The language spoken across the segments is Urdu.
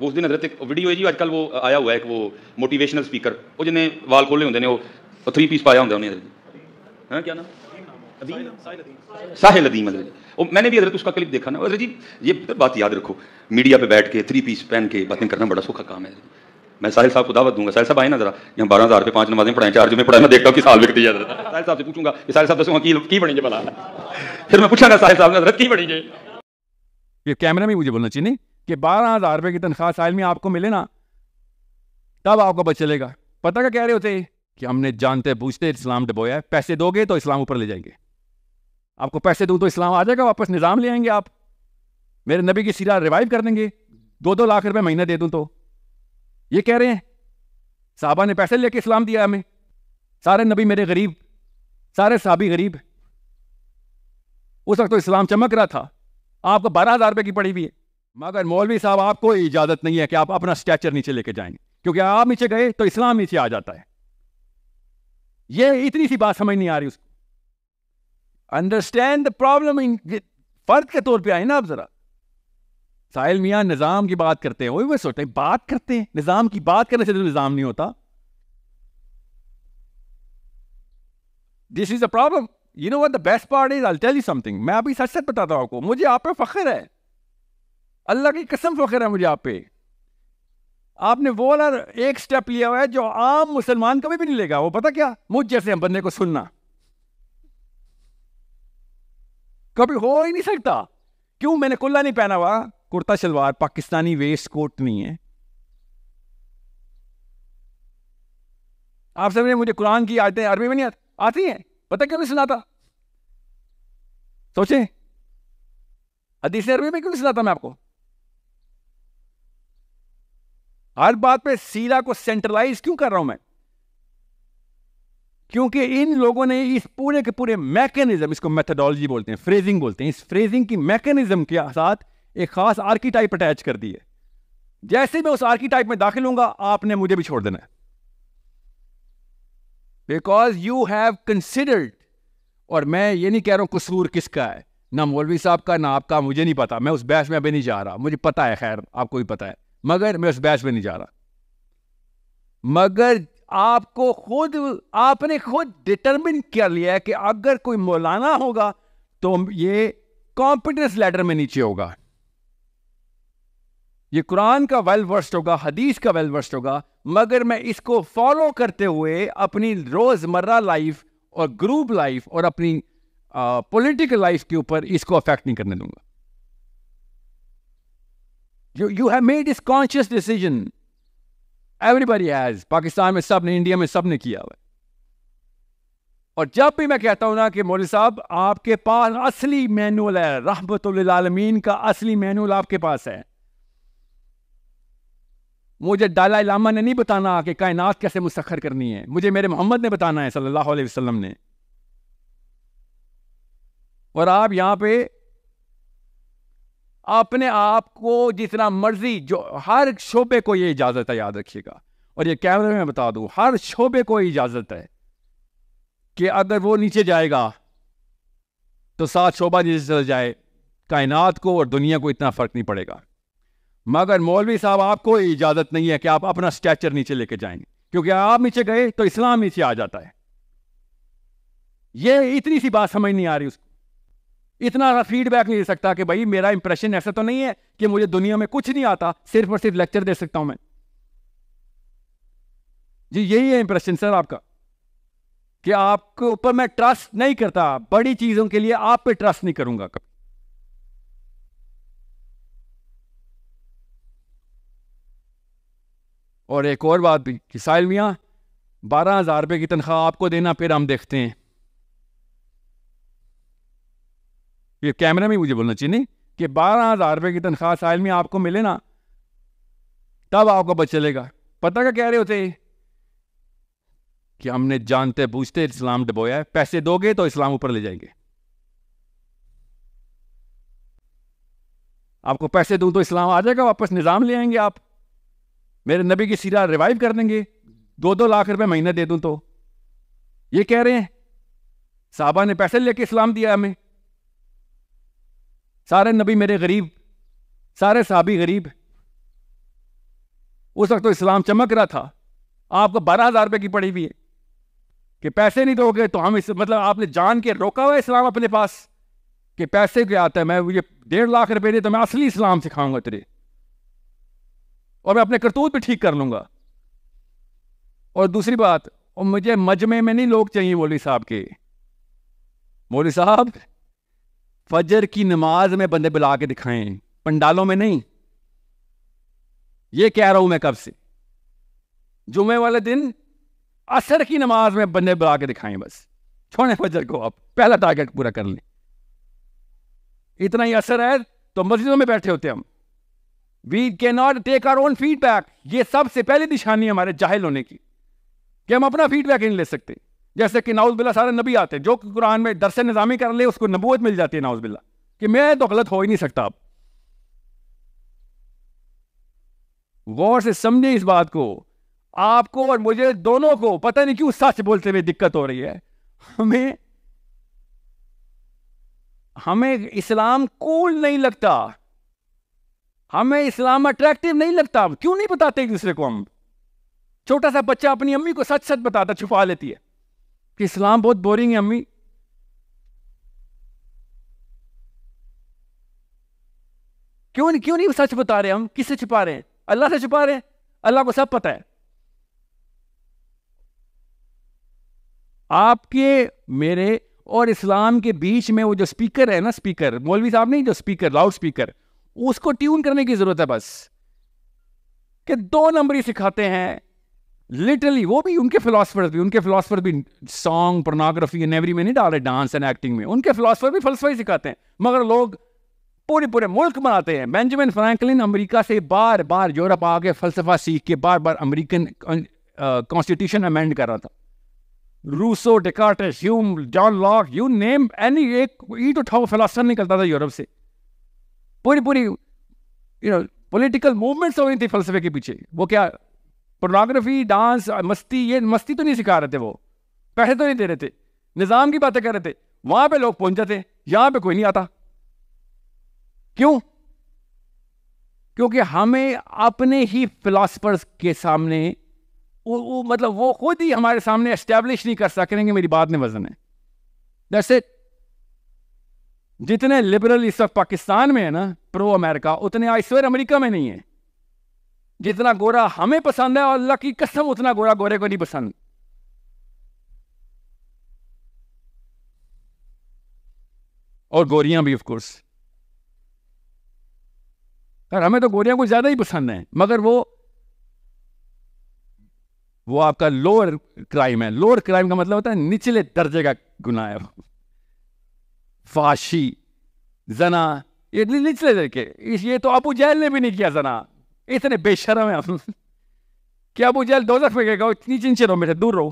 وہ اس دن حضرت ایک ویڈیو ہے جی آج کل وہ آیا ہوا ہے ایک وہ موٹیویشنل اسپیکر وہ جنہیں وال کھولے ہوتے ہیں وہ 3 پیس پایا ہوتا ہے انہیں ہاں کیا نام ساحل ادیم حضرت میں نے بھی حضرت اس کا کلپ دیکھا نا حضرت جی یہ بات یاد رکھو میڈیا پہ بیٹھ کے 3 پیس پہن کے باتیں کرنا بڑا سوکھا کام ہے میں ساحل صاحب کو دعوت دوں گا ساحل صاحب آئے نا ذرا یہاں 12,000 پہ 5 نمازیں پڑھائیں 4 جمعے پڑھائیں میں دیکھتا ہوں کہ سال وقت دیا حضرت ساحل صاحب سے پوچھوں گا کہ ساحل صاحب دسوں کی بنیں گے بلا پھر میں پوچھا گا ساحل صاحب نے حضرت کی بنیں گے یہ کیمرہ میں مجھے بولنا چاہیے کہ 12,000 روپے کی تنخواہ سال میں آپ کو ملے نا تب آپ کو پتہ چلے گا. پتہ کیا کہہ رہے ہوتے کہ ہم نے جانتے بوجھتے اسلام ڈبویا ہے, پیسے دو گے تو اسلام اوپر لے جائیں گے. آپ کو پیسے دوں تو اسلام آ جائے گا واپس, نظام لے آئیں گے آپ, میرے نبی کی سیرت ریوائیو کر دیں گے, 2-2 لاکھ روپے مہینہ دے دوں تو. یہ کہہ رہے ہیں صحابہ نے پیسے لے کے اسلام دیا ہمیں, سارے نبی میرے غریب, سارے صحابی غریب. اس وقت تو اسلام چمک رہا تھا, آپ کو 12,000 روپے کی پڑی ہوئی ہے. مگر مولوی صاحب آپ کو اجازت نہیں ہے کہ آپ اپنا اسٹیچر نیچے لے کے جائیں, کیونکہ آپ نیچے گئے تو اسلام نیچے آ جاتا ہے. یہ اتنی سی بات سمجھ نہیں آ رہی اس کو. انڈرسٹینڈ دا پرابلم, فرد کے طور پہ آئے نا آپ ذرا. ساحل میاں نظام کی بات کرتے ہیں, وہ سوچتے ہیں بات کرتے ہیں, نظام کی بات کرنے سے تو نظام نہیں ہوتا. This is the problem. You know what the best part is? I'll tell you something. میں ابھی سچ سچ بتاتا ہوں آپ کو, مجھے آپ پہ فخر ہے, اللہ کی قسم فخر ہے مجھے آپ پہ. آپ نے وہ والا ایک سٹیپ لیا ہوا ہے جو عام مسلمان کبھی بھی نہیں لے گا. وہ پتہ کیا, مجھ جیسے بندے کو سننا کبھی ہو ہی نہیں سکتا. کیوں؟ میں نے کلا نہیں پہنا ہوا, کرتا شلوار, پاکستانی ویسٹ کوٹ نہیں ہے. آپ سب نے مجھے قرآن کی آیتیں عربی میں نہیں آتی ہیں, پتہ کیوں نہیں سناتا؟ سوچیں, حدیث عربی میں کیوں نہیں سناتا میں آپ کو؟ ہر بات پہ سیرہ کو سینٹرلائز کیوں کر رہا ہوں میں؟ کیونکہ ان لوگوں نے اس پورے کے پورے میکینزم, اس کو میتھڈالوجی بولتے ہیں, فریزنگ بولتے ہیں, اس فریزنگ کی میکینزم کے ساتھ ایک خاص آرکیٹائپ اٹیچ کر دی ہے. جیسے میں اس آرکیٹائپ میں داخل ہوں گا آپ نے مجھے بھی چھوڑ دینا ہے. بیکاز یو ہیو کنسیڈرڈ, اور میں یہ نہیں کہہ رہا ہوں قصور کس کا ہے, نہ مولوی صاحب کا نہ آپ کا, مجھے نہیں پتا, میں اس بحث میں ابھی نہیں جا رہا, مجھے پتا ہے, خیر آپ کو بھی پتا ہے, مگر میں اس بحث میں نہیں جا رہا. مگر آپ نے خود ڈٹرمن کر لیا ہے کہ اگر کوئی مولانا ہوگا تو یہ کمپیٹنس لیڈر میں نیچے ہوگا, یہ قرآن کا ویل ورسڈ ہوگا, حدیث کا ویل ورسڈ ہوگا, مگر میں اس کو فالو کرتے ہوئے اپنی روزمرہ لائف اور گروپ لائف اور اپنی پولیٹیکل لائف کے اوپر اس کو افیکٹ نہیں کرنے دوں گا. You have made this conscious decision, everybody has. Pakistan میں سب نے, انڈیا میں سب نے کیا ہوا ہے. اور جب بھی میں کہتا ہوں نا کہ مولوی صاحب آپ کے پاس اصلی مینول ہے, رحمت للعالمین کا اصلی مینول آپ کے پاس ہے, مجھے دلائی لاما نے نہیں بتانا کہ کائنات کیسے مسخر کرنی ہے, مجھے میرے محمد نے بتانا ہے صلی اللہ علیہ وسلم نے. اور آپ یہاں پہ اپنے آپ کو جتنا مرضی, جو ہر شعبے کو یہ اجازت ہے, یاد رکھیے گا, اور یہ کیمرے میں بتا دوں, ہر شعبے کو اجازت ہے کہ اگر وہ نیچے جائے گا تو 7 شعبہ نیچے چل جائے, کائنات کو اور دنیا کو اتنا فرق نہیں پڑے گا. مگر مولوی صاحب آپ کو اجازت نہیں ہے کہ آپ اپنا اسٹیچر نیچے لے کے جائیں گے, کیونکہ آپ نیچے گئے تو اسلام نیچے آ جاتا ہے. یہ اتنی سی بات سمجھ نہیں آ رہی اس کو. اتنا فیڈ بیک نہیں دے سکتا کہ بھائی میرا امپریشن ایسا تو نہیں ہے کہ مجھے دنیا میں کچھ نہیں آتا, صرف اور صرف لیکچر دے سکتا ہوں میں. جی یہی ہے امپریشن سر آپ کا, کہ آپ کے اوپر میں ٹرسٹ نہیں کرتا, بڑی چیزوں کے لیے آپ پہ ٹرسٹ نہیں کروں گا کبھی. اور ایک اور بات بھی کہ ساحل میاں 12,000 روپے کی تنخواہ آپ کو دینا, پھر ہم دیکھتے ہیں. یہ کیمرہ میں مجھے بولنا چاہیے کہ 12,000 روپے کی تنخواہ ساحل میں آپ کو ملے نا تب آپ کو پتہ چلے گا. پتہ کیا کہہ رہے ہوتے کہ ہم نے جانتے بوجھتے اسلام ڈبویا ہے, پیسے دو گے تو اسلام اوپر لے جائیں گے. آپ کو پیسے دوں تو اسلام آ جائے گا واپس, نظام لے آئیں گے آپ, میرے نبی کی سیرت ریوائیو کر دیں گے, 2-2 لاکھ روپے مہینہ دے دوں تو. یہ کہہ رہے ہیں صحابہ نے پیسے لے کے اسلام دیا ہمیں, سارے نبی میرے غریب, سارے صحابی غریب. اس وقت تو اسلام چمک رہا تھا. آپ کو 12,000 روپے کی پڑی ہوئی ہے کہ پیسے نہیں دو گے تو ہم مطلب آپ نے جان کے روکا ہوا ہے اسلام اپنے پاس کہ پیسے کیا آتا ہے, میں یہ 1.5 لاکھ روپے دے تو میں اصلی اسلام سکھاؤں گا تیرے, اور میں اپنے کرتوت بھی ٹھیک کر لوں گا. اور دوسری بات, اور مجھے مجمع میں نہیں لوگ چاہیے مولوی صاحب کے. مولوی صاحب فجر کی نماز میں بندے بلا کے دکھائیں, پنڈالوں میں نہیں. یہ کہہ رہا ہوں میں کب سے, جمعے والے دن عصر کی نماز میں بندے بلا کے دکھائیں, بس چھوڑیں فجر کو, آپ پہلا ٹارگیٹ پورا کر لیں. اتنا ہی اثر ہے تو مسجدوں میں بیٹھے ہوتے ہم. We can not take our own feedback. یہ سب سے پہلی نشانی ہے ہمارے جاہل ہونے کی کہ ہم اپنا فیڈ بیک نہیں لے سکتے. جیسے کہ نعوذ باللہ سارے نبی آتے ہیں, جو قرآن میں درس نظامی کر لے اس کو نبوت مل جاتی ہے نعوذ باللہ, کہ میں تو غلط ہو ہی نہیں سکتا. اب غور سے سمجھیں اس بات کو. آپ کو اور مجھے دونوں کو پتہ نہیں کیوں سچ بولتے ہوئے دقت ہو رہی ہے. ہمیں اسلام کول نہیں لگتا, ہمیں اسلام اٹریکٹیو نہیں لگتا. کیوں نہیں بتاتے ایک دوسرے کو ہم؟ چھوٹا سا بچہ اپنی امی کو سچ سچ بتاتا, چھپا لیتی ہے کہ اسلام بہت بورنگ ہے امی. کیوں نہیں سچ بتا رہے ہم؟ کس سے چھپا رہے ہیں؟ اللہ سے چھپا رہے ہیں. اللہ کو سب پتہ ہے. آپ کے میرے اور اسلام کے بیچ میں وہ جو سپیکر ہے نا, سپیکر مولوی صاحب نہیں, جو سپیکر لاؤڈ سپیکر, اس کو ٹیون کرنے کی ضرورت ہے بس. کہ 2 نمبری سکھاتے ہیں لٹرلی. وہ بھی ان کے فلاسفر بھی سانگ پورنوگرافی اینڈ ایوری میں نہیں ڈال رہے, ڈانس اینڈ ایکٹنگ میں. ان کے فلاسفر بھی فلسفہ ہی سکھاتے ہیں, مگر لوگ پورے ملک بناتے ہیں. بینجامن فرینکلن امریکہ سے بار بار یورپ آ کے فلسفہ سیکھ کے بار بار امریکن کانسٹیٹیوشن امینڈ کر رہا تھا. Rousseau, Descartes, Hume, John Locke, you name any, ایک اینٹ اٹھاؤ فلاسفر نکلتا تھا یورپ سے. پوری پولیٹیکل موومنٹس ہو رہی تھی فلسفے کے پیچھے. وہ کیا پورنوگرافی, ڈانس, مستی, یہ مستی تو نہیں سکھا رہے تھے, وہ پیسے تو نہیں دے رہے تھے, نظام کی باتیں کر رہے تھے. وہاں پہ لوگ پہنچ جاتے, یہاں پہ کوئی نہیں آتا. کیوں؟ کیونکہ ہمیں اپنے ہی فلاسفرز کے سامنے مطلب وہ خود ہی ہمارے سامنے اسٹیبلش نہیں کر سک رہے کہ میری بات میں وزن ہے. That's it. جتنے لبرل اس وقت پاکستان میں ہے نا, پرو امریکہ, اتنے آئسور امریکہ میں نہیں ہے. جتنا گورا ہمیں پسند ہے, اور اللہ کی قسم اتنا گورا گورے کو نہیں پسند. اور گوریاں بھی آف کورس. ہمیں تو گوریاں کو زیادہ ہی پسند ہیں, مگر وہ آپ کا لوور کرائم ہے. لوور کرائم کا مطلب ہوتا ہے نچلے درجے کا گناہ ہے. فحاشی, زنا, یہ نچلے درجے کے. یہ تو ابو جہل نے بھی نہیں کیا زنا. اتنے بے شرم ہیں ہم کہ ابو جہل دوزخ میں گئے گا, نیچے نیچے رہو, میرے دور رہو.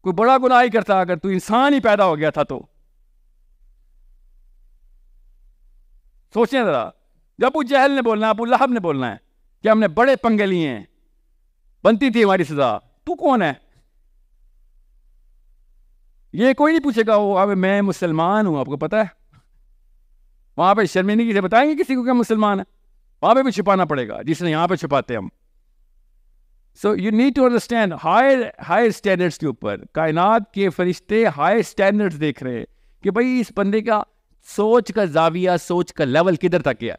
کوئی بڑا گناہ ہی کرتا اگر تو انسان ہی پیدا ہو گیا تھا تو. سوچیں ذرا, جب ابو جہل نے بولنا ہے, ابو لہب نے بولنا ہے کہ ہم نے بڑے پنگے لیے ہیں, بنتی تھی ہماری سزا, تو کون ہے؟ یہ کوئی نہیں پوچھے گا وہ میں مسلمان ہوں, آپ کو پتا ہے. وہاں پہ شرمندگی سے بتائیں گے کسی کو کہ مسلمان ہے, وہاں پہ بھی چھپانا پڑے گا جس نے یہاں پہ چھپاتے ہم. So you need to understand higher standards کے اوپر کائنات کے فرشتے ہائر اسٹینڈرڈس دیکھ رہے ہیں کہ بھائی اس بندے کا سوچ کا زاویہ, سوچ کا لیول کدھر تک ہے.